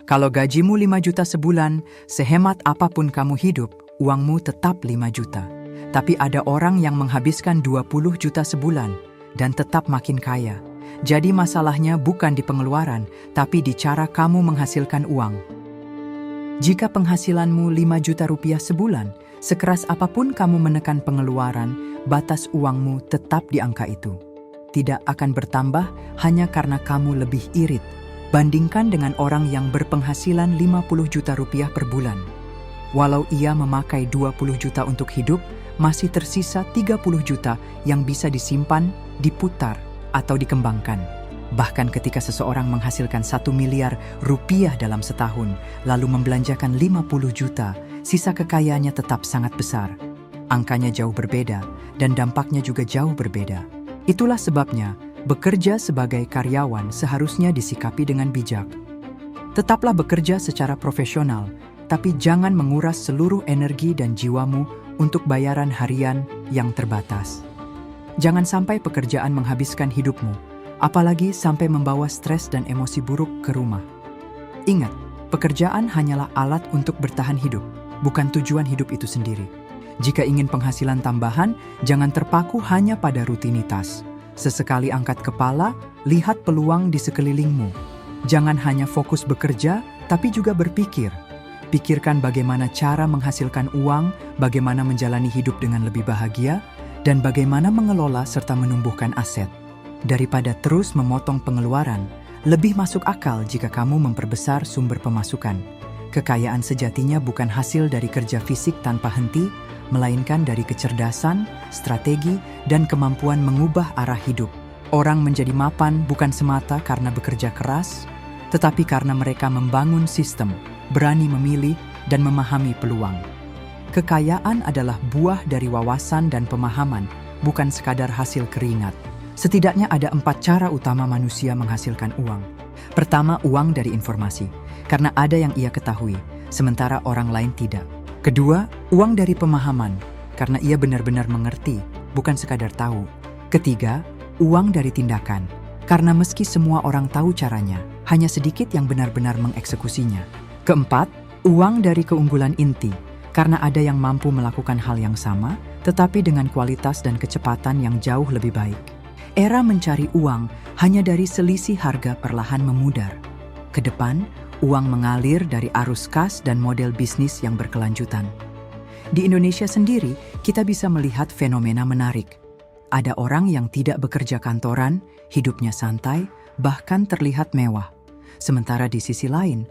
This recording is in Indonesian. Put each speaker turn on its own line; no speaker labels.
Kalau gajimu 5 juta sebulan, sehemat apapun kamu hidup, uangmu tetap 5 juta. Tapi ada orang yang menghabiskan 20 juta sebulan dan tetap makin kaya. Jadi masalahnya bukan di pengeluaran, tapi di cara kamu menghasilkan uang. Jika penghasilanmu 5 juta rupiah sebulan, sekeras apapun kamu menekan pengeluaran, batas uangmu tetap di angka itu. Tidak akan bertambah hanya karena kamu lebih irit. Bandingkan dengan orang yang berpenghasilan 50 juta rupiah per bulan. Walau ia memakai 20 juta untuk hidup, masih tersisa 30 juta yang bisa disimpan, diputar, atau dikembangkan. Bahkan ketika seseorang menghasilkan 1 miliar rupiah dalam setahun, lalu membelanjakan 50 juta, sisa kekayaannya tetap sangat besar. Angkanya jauh berbeda, dan dampaknya juga jauh berbeda. Itulah sebabnya, bekerja sebagai karyawan seharusnya disikapi dengan bijak. Tetaplah bekerja secara profesional, tapi jangan menguras seluruh energi dan jiwamu untuk bayaran harian yang terbatas. Jangan sampai pekerjaan menghabiskan hidupmu, apalagi sampai membawa stres dan emosi buruk ke rumah. Ingat, pekerjaan hanyalah alat untuk bertahan hidup, bukan tujuan hidup itu sendiri. Jika ingin penghasilan tambahan, jangan terpaku hanya pada rutinitas. Sesekali angkat kepala, lihat peluang di sekelilingmu. Jangan hanya fokus bekerja, tapi juga berpikir. Pikirkan bagaimana cara menghasilkan uang, bagaimana menjalani hidup dengan lebih bahagia, dan bagaimana mengelola serta menumbuhkan aset. Daripada terus memotong pengeluaran, lebih masuk akal jika kamu memperbesar sumber pemasukan. Kekayaan sejatinya bukan hasil dari kerja fisik tanpa henti, melainkan dari kecerdasan, strategi, dan kemampuan mengubah arah hidup. Orang menjadi mapan bukan semata karena bekerja keras, tetapi karena mereka membangun sistem, berani memilih, dan memahami peluang. Kekayaan adalah buah dari wawasan dan pemahaman, bukan sekadar hasil keringat. Setidaknya ada 4 cara utama manusia menghasilkan uang. Pertama, uang dari informasi, karena ada yang ia ketahui, sementara orang lain tidak. Kedua, uang dari pemahaman, karena ia benar-benar mengerti, bukan sekadar tahu. Ketiga, uang dari tindakan, karena meski semua orang tahu caranya, hanya sedikit yang benar-benar mengeksekusinya. Keempat, uang dari keunggulan inti, karena ada yang mampu melakukan hal yang sama, tetapi dengan kualitas dan kecepatan yang jauh lebih baik. Era mencari uang hanya dari selisih harga perlahan memudar. Kedepan, uang mengalir dari arus kas dan model bisnis yang berkelanjutan. Di Indonesia sendiri, kita bisa melihat fenomena menarik. Ada orang yang tidak bekerja kantoran, hidupnya santai, bahkan terlihat mewah. Sementara di sisi lain,